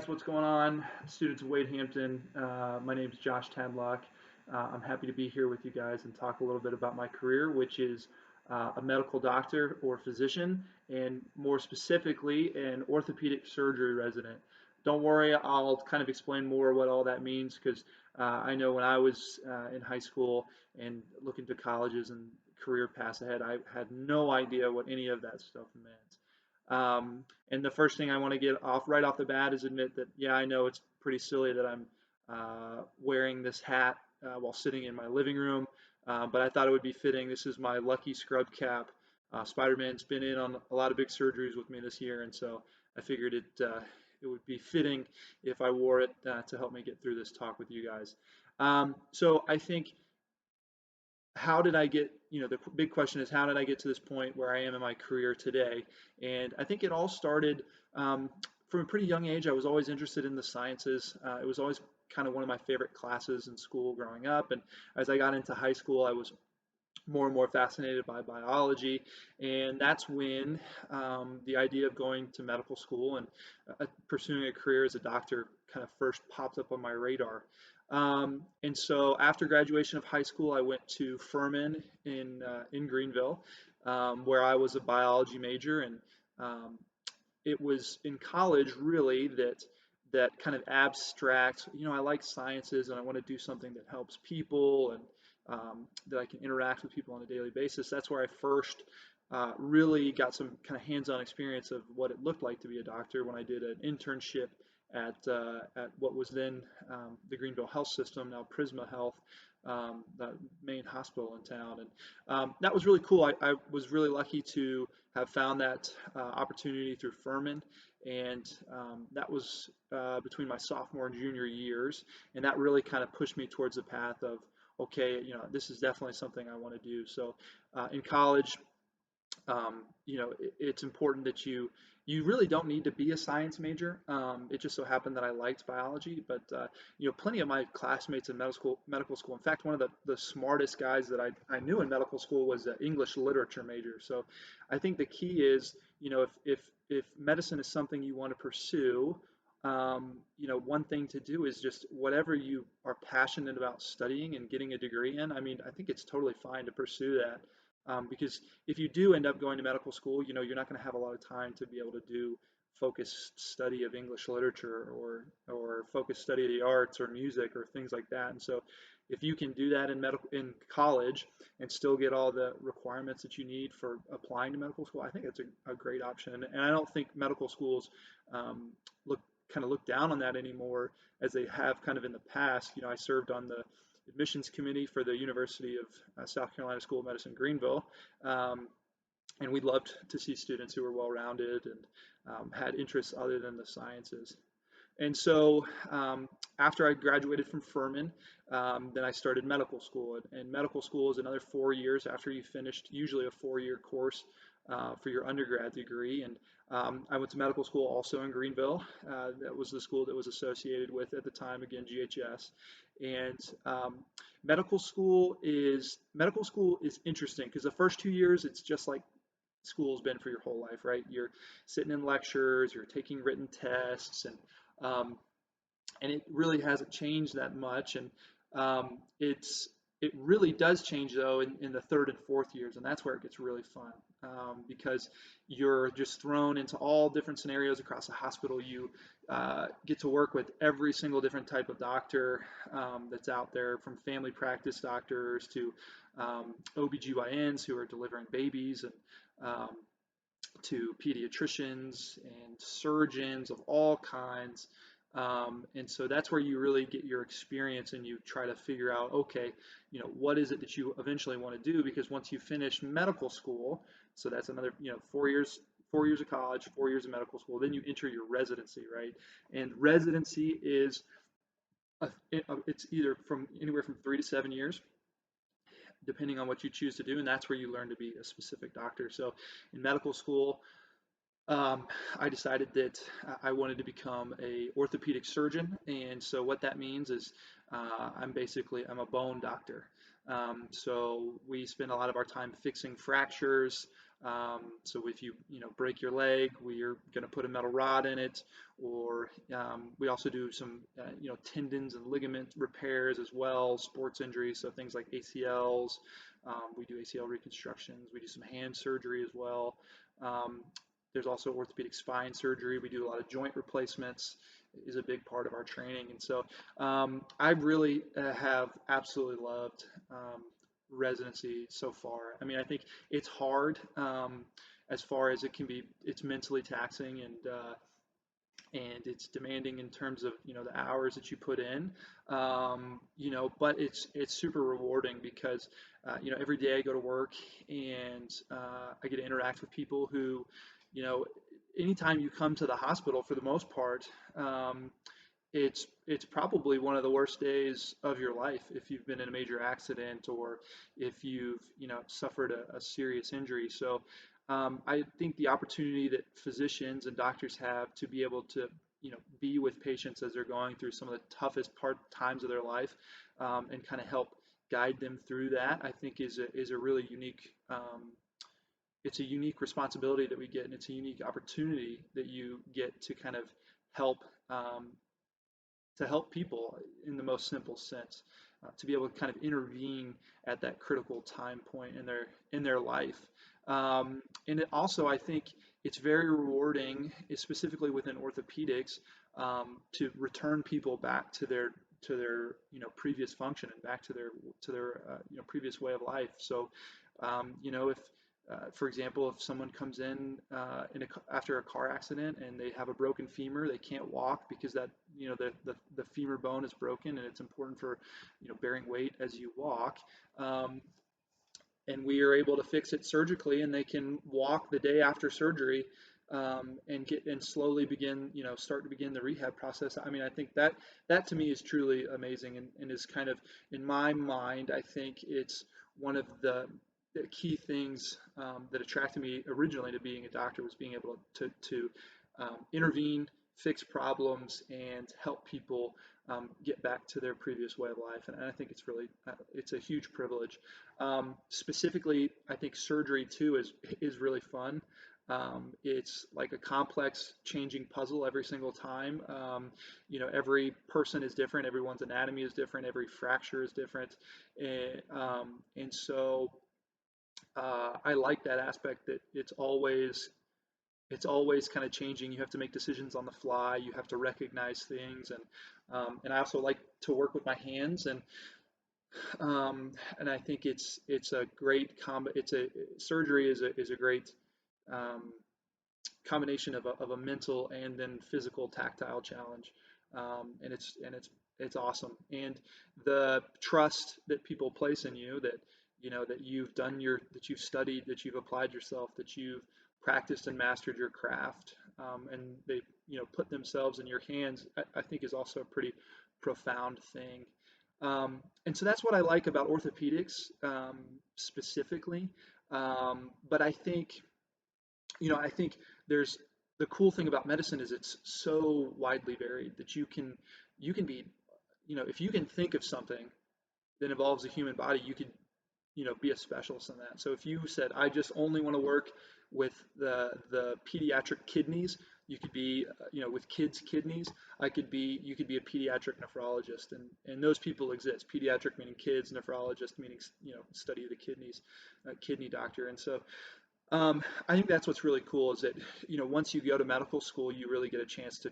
What's going on? Students of Wade Hampton. My name is Josh Tadlock. I'm happy to be here with you guys and talk a little bit about my career, which is a medical doctor or physician, and more specifically, an orthopedic surgery resident. Don't worry, I'll kind of explain more what all that means because I know when I was in high school and looking to colleges and career paths ahead, I had no idea what any of that stuff meant. And the first thing I want to get off right off the bat is admit that, yeah, I know it's pretty silly that I'm wearing this hat while sitting in my living room, but I thought it would be fitting. This is my lucky scrub cap. Spider-Man's been in on a lot of big surgeries with me this year, and so I figured it would be fitting if I wore it to help me get through this talk with you guys. So I think how did I get, the big question is how did I get to this point where I am in my career today? And I think it all started from a pretty young age. I was always interested in the sciences. It was always kind of one of my favorite classes in school growing up. And as I got into high school, I was more and more fascinated by biology. And that's when the idea of going to medical school and pursuing a career as a doctor kind of first popped up on my radar. And so after graduation of high school, I went to Furman in Greenville, where I was a biology major, and um, it was in college really that kind of abstract. I like sciences and I want to do something that helps people and that I can interact with people on a daily basis. That's where I first really got some kind of hands-on experience of what it looked like to be a doctor when I did an internship at what was then the Greenville Health System, now Prisma Health, the main hospital in town. And that was really cool. I was really lucky to have found that opportunity through Furman. And that was between my sophomore and junior years. And that really kind of pushed me towards the path of, okay, this is definitely something I want to do. So in college, it's important that you really don't need to be a science major. It just so happened that I liked biology, but plenty of my classmates in medical school. In fact, one of the smartest guys that I knew in medical school was an English literature major. So I think the key is, if medicine is something you want to pursue, one thing to do is just whatever you are passionate about studying and getting a degree in. I mean, I think it's totally fine to pursue that. Because if you do end up going to medical school, you're not going to have a lot of time to be able to do focused study of English literature or focused study of the arts or music or things like that. And so, if you can do that in college and still get all the requirements that you need for applying to medical school, I think it's a great option. And I don't think medical schools um, look look down on that anymore as they have kind of in the past. I served on the admissions committee for the University of South Carolina School of Medicine, Greenville. Um, and we loved to see students who were well-rounded and had interests other than the sciences. And so after I graduated from Furman, then I started medical school. And medical school is another 4 years after you finished, usually a 4-year course for your undergrad degree. And I went to medical school also in Greenville. That was the school that was associated with, at the time, again, GHS. And medical school is interesting because the first 2 years, it's just like school's been for your whole life, right? You're sitting in lectures, you're taking written tests, um, and it really hasn't changed that much. And it really does change though in the third and fourth years, and that's where it gets really fun because you're just thrown into all different scenarios across the hospital. You get to work with every single different type of doctor that's out there, from family practice doctors to OBGYNs who are delivering babies, and um, to pediatricians and surgeons of all kinds. And so that's where you really get your experience and you try to figure out, okay, what is it that you eventually want to do? Because once you finish medical school, so that's another, 4 years, 4 years of college, 4 years of medical school, then you enter your residency, right? And residency is, it's either from anywhere from 3 to 7 years, depending on what you choose to do, and that's where you learn to be a specific doctor. So in medical school, um, I decided that I wanted to become a orthopedic surgeon, and so what that means is I'm a bone doctor. So we spend a lot of our time fixing fractures, So if you break your leg, we're going to put a metal rod in it, or we also do some tendons and ligament repairs as well, sports injuries, so things like ACLs. We do ACL reconstructions. We do some hand surgery as well. Um, there's also orthopedic spine surgery. We do a lot of joint replacements is a big part of our training. And so I really have absolutely loved residency so far. I mean, I think it's hard as far as it can be. It's mentally taxing and it's demanding in terms of the hours that you put in. But it's super rewarding because every day I go to work and I get to interact with people who you know anytime you come to the hospital for the most part. It's probably one of the worst days of your life if you've been in a major accident or if you've suffered a serious injury. So I think the opportunity that physicians and doctors have to be able to be with patients as they're going through some of the toughest times of their life and kind of help guide them through that, I think is a really unique it's a unique responsibility that we get, and it's a unique opportunity that you get to kind of help um, help people in the most simple sense, to be able to kind of intervene at that critical time point in their life. And it also, I think, it's very rewarding, specifically within orthopedics, to return people back to their previous function and back to their previous way of life. So, if for example, if someone comes after a car accident and they have a broken femur, they can't walk because the femur bone is broken, and it's important for bearing weight as you walk. Um, and we are able to fix it surgically, and they can walk the day after surgery, and slowly start to begin the rehab process. I mean, I think that to me is truly amazing, and is kind of, in my mind, I think it's one of the key things that attracted me originally to being a doctor, was being able to intervene, fix problems, and help people get back to their previous way of life. And I think it's a huge privilege. Specifically, I think surgery too is really fun. It's like a complex changing puzzle every single time. Every person is different. Everyone's anatomy is different. Every fracture is different. And so I like that aspect, that it's always kind of changing. You have to make decisions on the fly. You have to recognize things, and I also like to work with my hands, and I think it's a great combo. It's a Surgery is a great um, combination of a mental and then physical tactile challenge, and it's awesome. And the trust that people place in you, that that you've studied, that you've applied yourself, that you've practiced and mastered your craft, and they put themselves in your hands, I think is also a pretty profound thing. And so that's what I like about orthopedics, specifically. But I think there's the cool thing about medicine is it's so widely varied that you can be, if you can think of something that involves the human body, you could be a specialist in that. So if you said, I just only want to work with the pediatric kidneys, you could be, with kids' kidneys. You could be a pediatric nephrologist, and those people exist. Pediatric meaning kids, nephrologist meaning study of the kidneys, kidney doctor. And so I think that's what's really cool, is that once you go to medical school, you really get a chance to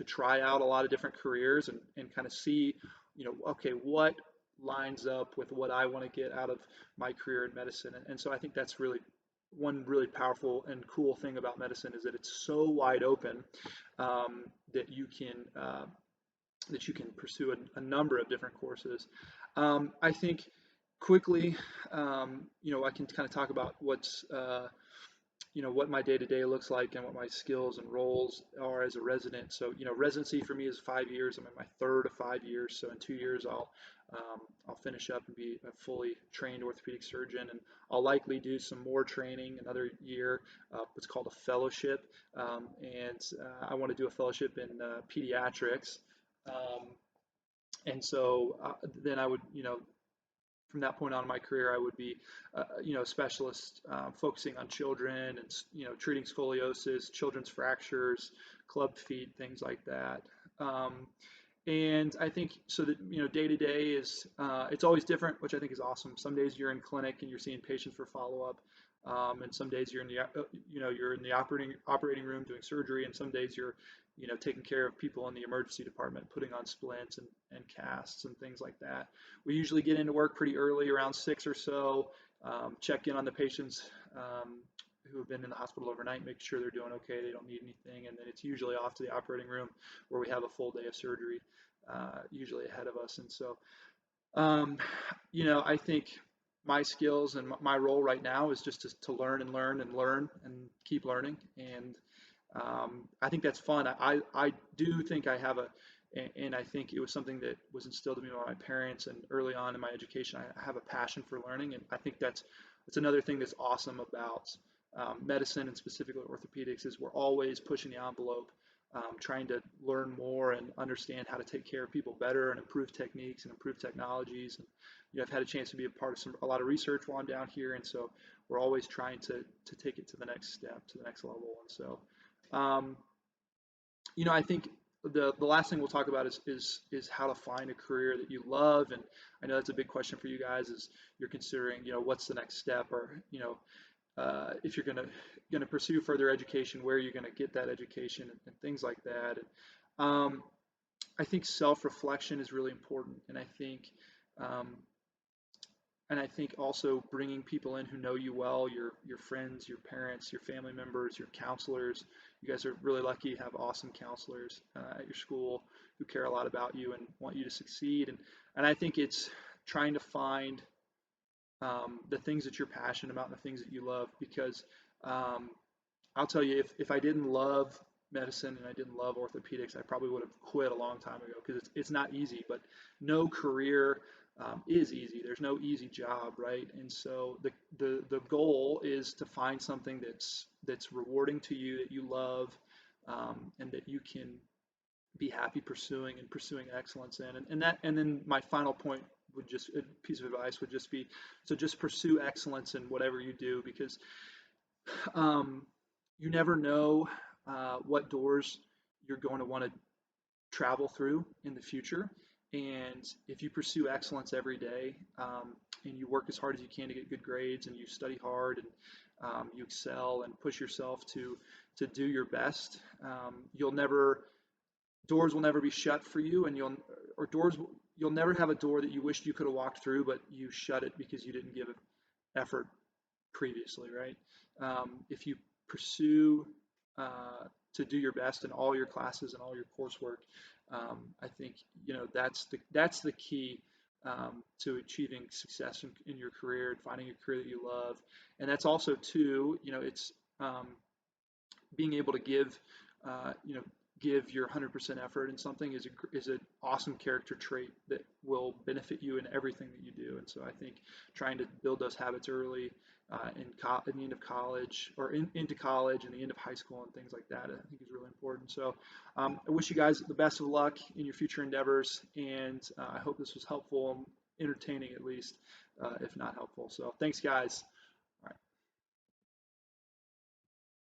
try out a lot of different careers, and kind of see, okay, what lines up with what I want to get out of my career in medicine. And so I think that's really one really powerful and cool thing about medicine, is that it's so wide open, um, that you can uh, that you can pursue a number of different courses. I think quickly, I can kind of talk about what my day to day looks like and what my skills and roles are as a resident. So, residency for me is 5 years. I'm in my third of 5 years. So in 2 years, I'll finish up and be a fully trained orthopedic surgeon, and I'll likely do some more training another year. What's called a fellowship, and I want to do a fellowship in pediatrics. Um, and so then I would, from that point on in my career, I would be, a specialist focusing on children and, treating scoliosis, children's fractures, club feet, things like that. Um, and I think so that, day to day is, it's always different, which I think is awesome. Some days you're in clinic and you're seeing patients for follow up. And some days you're in the, you're in the operating room doing surgery, and some days you're, taking care of people in the emergency department, putting on splints and casts and things like that. We usually get into work pretty early, around 6 or so, check in on the patients who have been in the hospital overnight, make sure they're doing okay, they don't need anything, and then it's usually off to the operating room where we have a full day of surgery, usually ahead of us. And so, um, I think my skills and my role right now is just to learn and learn and learn and keep learning. And I think that's fun. I do think I have and I think it was something that was instilled in me by my parents and early on in my education. I have a passion for learning, and I think that's another thing that's awesome about medicine and specifically orthopedics is we're always pushing the envelope, trying to learn more and understand how to take care of people better and improve techniques and improve technologies. And I've had a chance to be a part of a lot of research while I'm down here, and so we're always trying to take it to the next step, to the next level. And so, um, I think the last thing we'll talk about is how to find a career that you love. And I know that's a big question for you guys as you're considering, what's the next step, or if you're gonna pursue further education, where you're gonna get that education, and things like that. Um, I think self-reflection is really important, um, and I think also bringing people in who know you well, your friends, your parents, your family members, your counselors. You guys are really lucky to have awesome counselors at your school who care a lot about you and want you to succeed. And I think it's trying to find the things that you're passionate about and the things that you love, because um, I'll tell you, if I didn't love medicine and I didn't love orthopedics, I probably would have quit a long time ago, because it's not easy, but no career is easy. There's no easy job, right? And so the goal is to find something that's rewarding to you, that you love, and that you can be happy pursuing and pursuing excellence in. And then my final point would just, a piece of advice would just be, so just pursue excellence in whatever you do, because um, you never know what doors you're going to want to travel through in the future. And if you pursue excellence every day, and you work as hard as you can to get good grades, and you study hard, and you excel and push yourself to do your best, you'll never doors will never be shut for you, and you'll never have a door that you wished you could have walked through, but you shut it because you didn't give it effort previously, right? If you pursue to do your best in all your classes and all your coursework, I think that's the key to achieving success in your career and finding a career that you love. And that's also too, it's being able to uh, you know, give your 100% effort in something is an awesome character trait that will benefit you in everything that you do. And so I think trying to build those habits early, in the end of college, or into college and the end of high school and things like that, I think is really important. So I wish you guys the best of luck in your future endeavors, and I hope this was helpful and entertaining, at least, if not helpful. So thanks, guys.